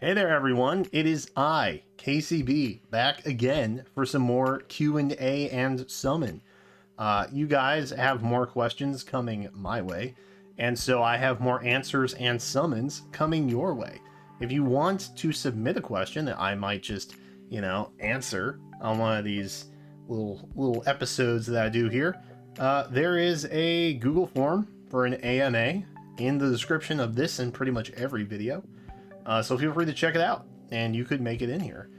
Hey there, everyone. It is I, KCB, back again for some more Q&A and summon. You guys have more questions coming my way, and so I have more answers and summons coming your way. If you want to submit a question that I might just, answer on one of these little episodes that I do here, there is a Google form for an AMA in the description of this and pretty much every video. So feel free to check it out, and you could make it in here.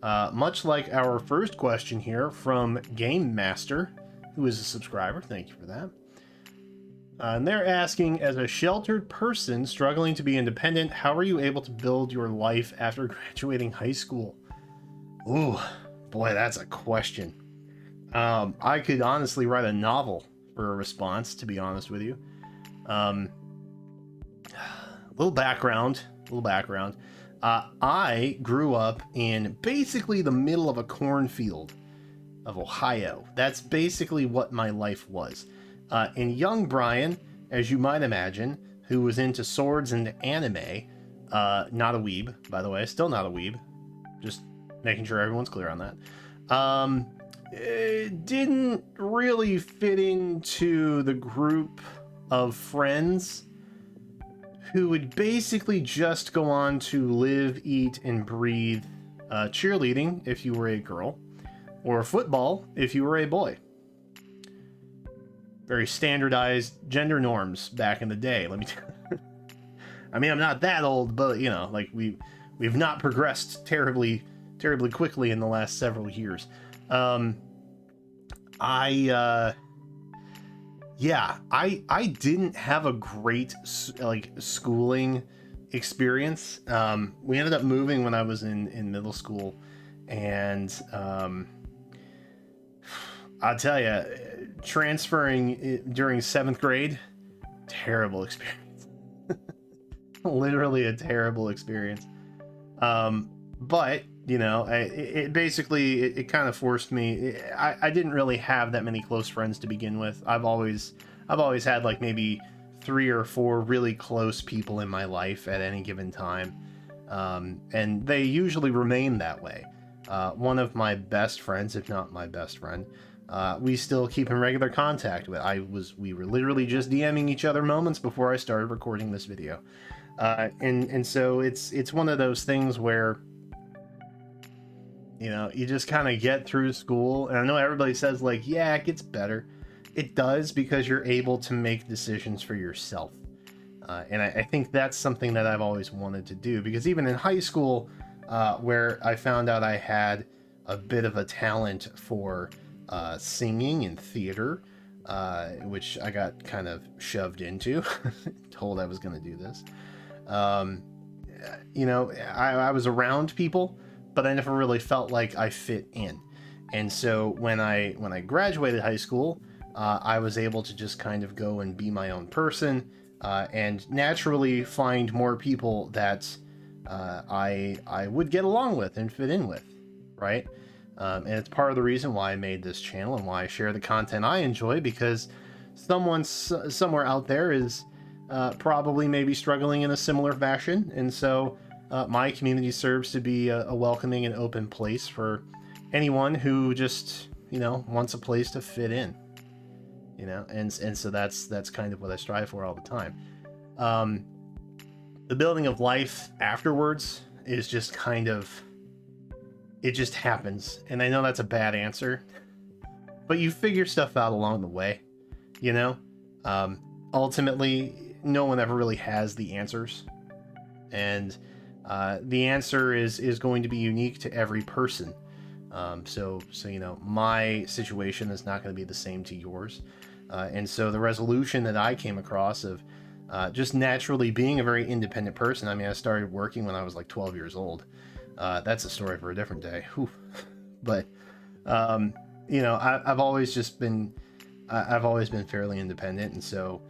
Much like our first question here from Game Master, who is a subscriber, thank you for that. And they're asking, as a sheltered person struggling to be independent, how are you able to build your life after graduating high school? Ooh, boy, that's a question. I could honestly write a novel for a response, to be honest with you. Little background. I grew up in basically the middle of a cornfield of Ohio. That's basically what my life was. And young Brian, as you might imagine, who was into swords and anime, not a weeb, by the way, still not a weeb, just making sure everyone's clear on that, it didn't really fit into the group of friends who would basically just go on to live, eat, and breathe cheerleading if you were a girl, or football if you were a boy. Very standardized gender norms back in the day. Let me I mean, I'm not that old, but we've not progressed terribly quickly in the last several years. I didn't have a great schooling experience. We ended up moving when I was in middle school, and I'll tell you, transferring during 7th grade, terrible experience. Literally a terrible experience. But it basically kind of forced me. I didn't really have that many close friends to begin with. I've always had like maybe 3 or 4 really close people in my life at any given time, and they usually remain that way. One of my best friends, if not my best friend, we still keep in regular contact with. We were literally just DMing each other moments before I started recording this video, and so it's one of those things where you just kind of get through school. And I know everybody says it gets better. It does, because you're able to make decisions for yourself. And I think that's something that I've always wanted to do, because even in high school, where I found out I had a bit of a talent for singing and theater, which I got kind of shoved into, told I was going to do this. I was around people, but I never really felt like I fit in. And so when I graduated high school, I was able to just kind of go and be my own person, and naturally find more people that I would get along with and fit in with, right? And it's part of the reason why I made this channel and why I share the content I enjoy, because someone somewhere out there is probably maybe struggling in a similar fashion. And so my community serves to be a welcoming and open place for anyone who just, wants a place to fit in, and so that's kind of what I strive for all the time. The building of life afterwards is just kind of, it just happens. And I know that's a bad answer, but you figure stuff out along the way, ultimately no one ever really has the answers. And the answer is going to be unique to every person. So my situation is not going to be the same to yours. And so the resolution that I came across of just naturally being a very independent person. I mean, I started working when I was like 12 years old. That's a story for a different day. Whew. But I've always been fairly independent, and so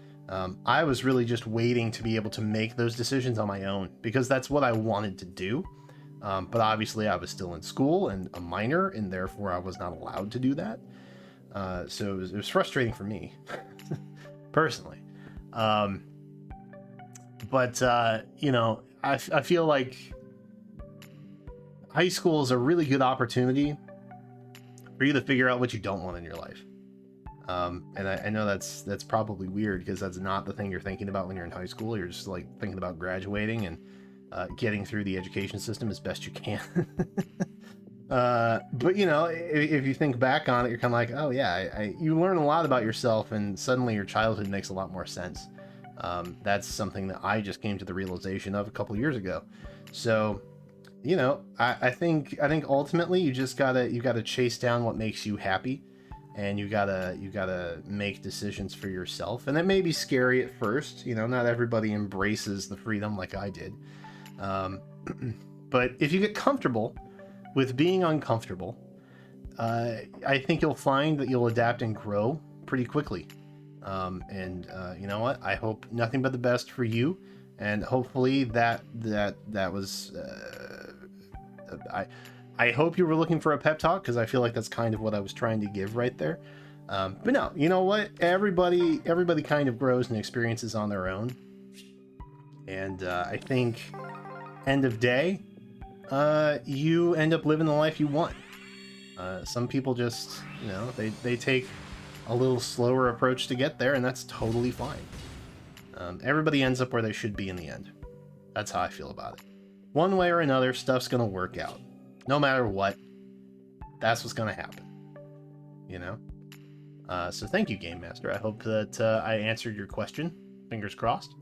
I was really just waiting to be able to make those decisions on my own, because that's what I wanted to do. But obviously I was still in school and a minor, and therefore I was not allowed to do that. So it was frustrating for me personally. But I feel like high school is a really good opportunity for you to figure out what you don't want in your life. And I know that's probably weird because that's not the thing you're thinking about when you're in high school. You're just like thinking about graduating and getting through the education system as best you can. But you know, if you think back on it, you're kind of like, oh yeah, you learn a lot about yourself, and suddenly your childhood makes a lot more sense. That's something that I just came to the realization of a couple years ago. So, you know, I think ultimately you gotta chase down what makes you happy, and you gotta make decisions for yourself. And that may be scary at first. You know, not everybody embraces the freedom like I did. But if you get comfortable with being uncomfortable, I think you'll find that you'll adapt and grow pretty quickly. And you know what? I hope nothing but the best for you, and hopefully that was. I hope you were looking for a pep talk, because I feel like that's kind of what I was trying to give right there. But no, you know what? Everybody kind of grows and experiences on their own. And I think end of day, you end up living the life you want. Some people just, you know, they take a little slower approach to get there, and that's totally fine. Everybody ends up where they should be in the end. That's how I feel about it. One way or another, stuff's gonna work out. No matter what, that's what's gonna happen. You know? So thank you, Game Master. I hope that I answered your question. Fingers crossed.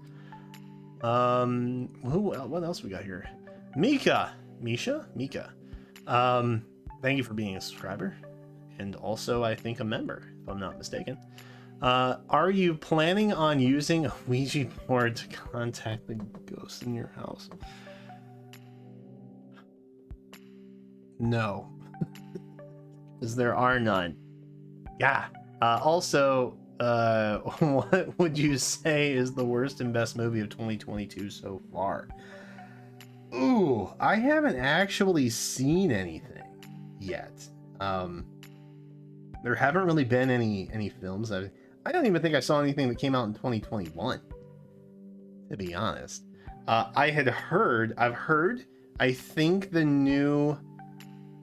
What else we got here? Mika. Thank you for being a subscriber. And also, I think, a member, if I'm not mistaken. Are you planning on using a Ouija board to contact the ghosts in your house? No. Because there are none. Yeah. Also, what would you say is the worst and best movie of 2022 so far? Ooh, I haven't actually seen anything yet. There haven't really been any films. I don't even think I saw anything that came out in 2021, to be honest. I've heard, I think the new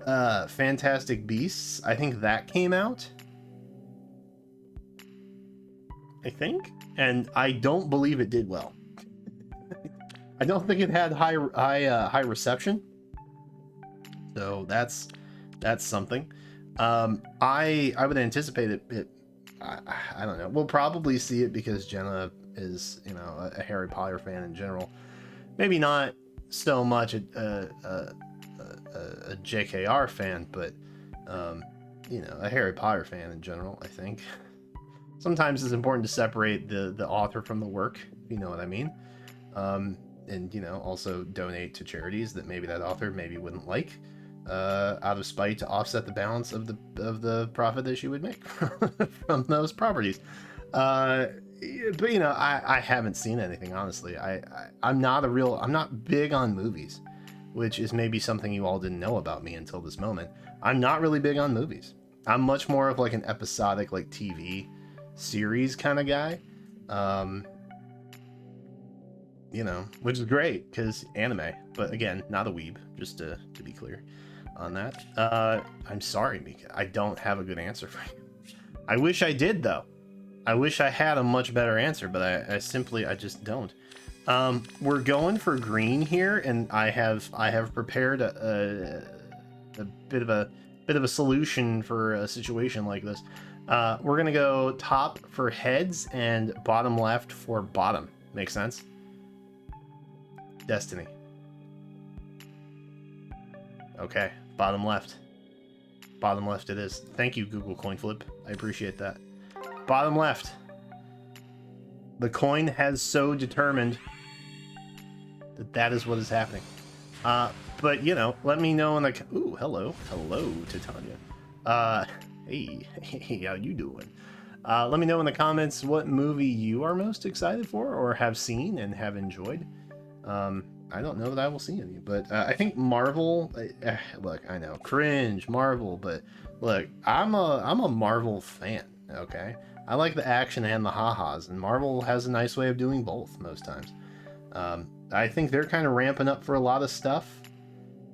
Fantastic Beasts, I think that came out. I think, and I don't believe it did well. I don't think it had high reception. So that's something. I would anticipate it. I don't know. We'll probably see it because Jenna is, you know, a Harry Potter fan in general. Maybe not so much a JKR fan, but you know, a Harry Potter fan in general. I think sometimes it's important to separate the author from the work, if you know what I mean. And you know, also donate to charities that maybe that author maybe wouldn't like, out of spite, to offset the balance of the profit that she would make from those properties. But you know, I haven't seen anything, honestly. I'm not big on movies, which is maybe something you all didn't know about me until this moment. I'm not really big on movies. I'm much more of like an episodic, like TV series kind of guy. You know, which is great because anime, but again, not a weeb, just to be clear on that. I'm sorry, Mika, I don't have a good answer for you. I wish I did, though. I wish I had a much better answer, but I just don't. We're going for green here, and I have prepared a bit of a solution for a situation like this. We're gonna go top for heads and bottom left for bottom. Makes sense? Destiny. Okay, bottom left. Bottom left it is. Thank you, Google Coin Flip. I appreciate that. Bottom left. The coin has so determined that is what is happening. But you know, let me know in the... Ooh, hello Titania. Hey, how you doing? Let me know in the comments what movie you are most excited for or have seen and have enjoyed. I don't know that I will see any, but I think Marvel. Look, I know, cringe Marvel, but look, I'm a Marvel fan. Okay, I like the action and the ha-has, and Marvel has a nice way of doing both most times. I think they're kind of ramping up for a lot of stuff.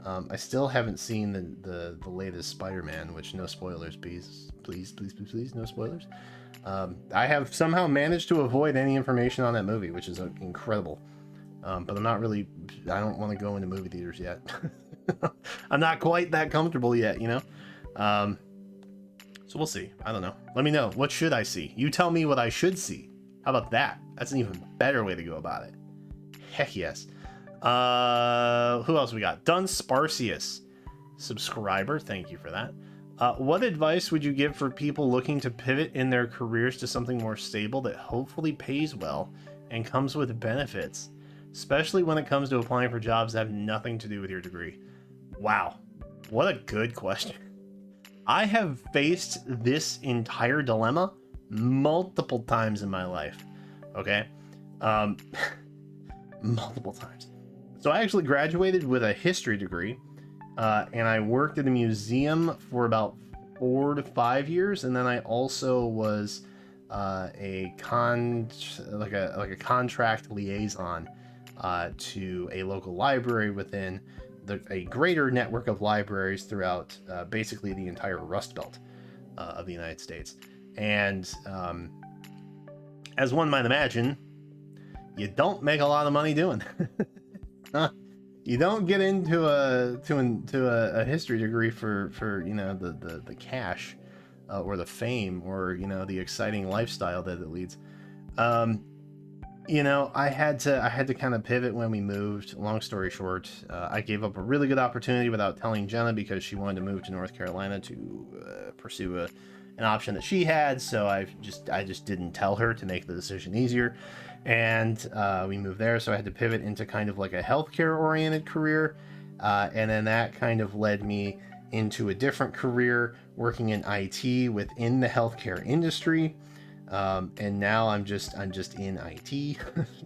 I still haven't seen the latest Spider-Man, which no spoilers, please, please, please, please, please, no spoilers. I have somehow managed to avoid any information on that movie, which is incredible. But I don't want to go into movie theaters yet. I'm not quite that comfortable yet, you know? So we'll see. I don't know. Let me know. What should I see? You tell me what I should see. How about that? That's an even better way to go about it. Heck yes. Who else we got? Dun Sparcius, subscriber. Thank you for that. What advice would you give for people looking to pivot in their careers to something more stable that hopefully pays well and comes with benefits, especially when it comes to applying for jobs that have nothing to do with your degree? Wow. What a good question. I have faced this entire dilemma multiple times in my life. Okay? Multiple times. So I actually graduated with a history degree, and I worked at a museum for about 4 to 5 years, and then I also was a contract liaison to a local library within a greater network of libraries throughout basically the entire Rust Belt of the United States. And as one might imagine, you don't make a lot of money doing that. You don't get into a history degree for the cash or the fame or the exciting lifestyle that it leads. I had to kind of pivot when we moved. Long story short, I gave up a really good opportunity without telling Jenna because she wanted to move to North Carolina to pursue an option that she had. So I just didn't tell her to make the decision easier, and we moved there. So I had to pivot into kind of like a healthcare oriented career, and then that kind of led me into a different career working in IT within the healthcare industry. And now I'm just in IT,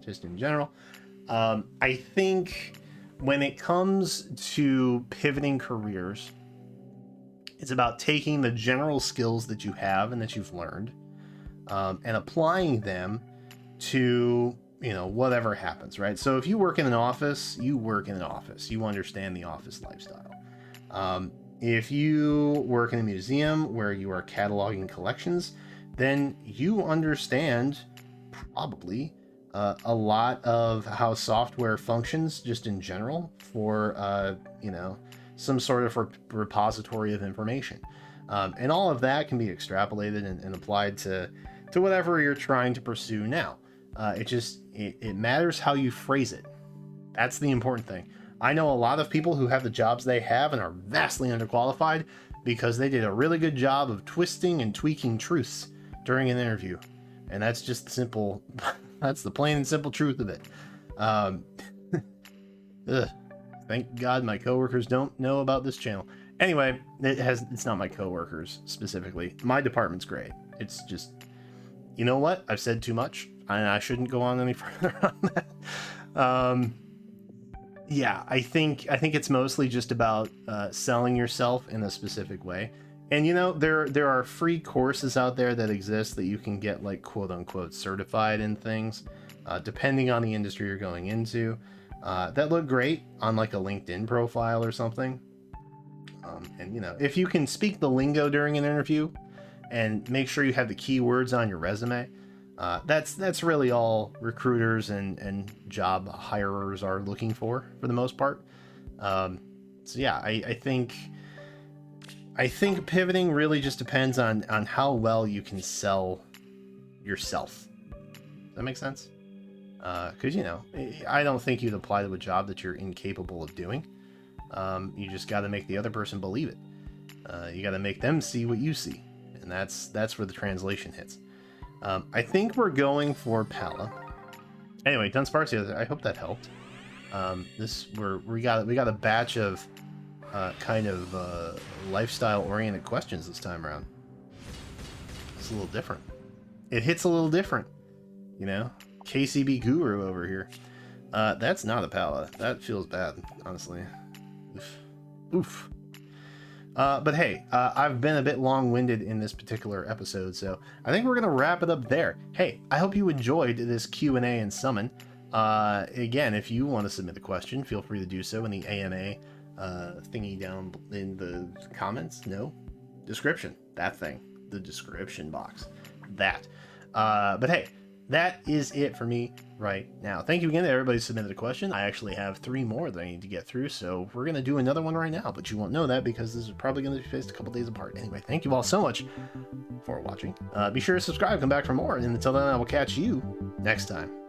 just in general. I think when it comes to pivoting careers, it's about taking the general skills that you have and that you've learned, and applying them to, whatever happens, right? So if you work in an office, you work in an office. You understand the office lifestyle. If you work in a museum where you are cataloging collections, then you understand probably a lot of how software functions just in general for, some sort of repository of information. And all of that can be extrapolated and applied to whatever you're trying to pursue now. It matters how you phrase it. That's the important thing. I know a lot of people who have the jobs they have and are vastly underqualified because they did a really good job of twisting and tweaking truths during an interview, and that's just that's the plain and simple truth of it. Thank God my coworkers don't know about this channel. Anyway, it's not my coworkers specifically. My department's great. It's just, you know what? I've said too much, and I shouldn't go on any further on that. Yeah, I think it's mostly just about selling yourself in a specific way. And there are free courses out there that exist that you can get, like, quote unquote certified in things, depending on the industry you're going into, that look great on like a LinkedIn profile or something. And if you can speak the lingo during an interview and make sure you have the keywords on your resume, that's really all recruiters and job hirers are looking for the most part. So yeah, I think pivoting really just depends on how well you can sell yourself. Does that make sense? Because, I don't think you'd apply to a job that you're incapable of doing. You just got to make the other person believe it. You got to make them see what you see. And that's where the translation hits. I think we're going for Pala. Anyway, Dunsparcia, I hope that helped. We got a batch of kind of lifestyle-oriented questions this time around. It's a little different. It hits a little different, KCB guru over here. That's not a Pala. That feels bad, honestly. Oof. But hey, I've been a bit long-winded in this particular episode, so I think we're gonna wrap it up there. Hey, I hope you enjoyed this Q&A and summon. Again, if you want to submit a question, feel free to do so in the AMA thingy down in the comments. No, description. That thing, the description box. That. But hey, that is it for me right now. Thank you again to everybody who submitted a question. I actually have 3 more that I need to get through, so we're going to do another one right now, but you won't know that because this is probably going to be faced a couple days apart. Anyway, thank you all so much for watching. Be sure to subscribe, come back for more, and until then, I will catch you next time.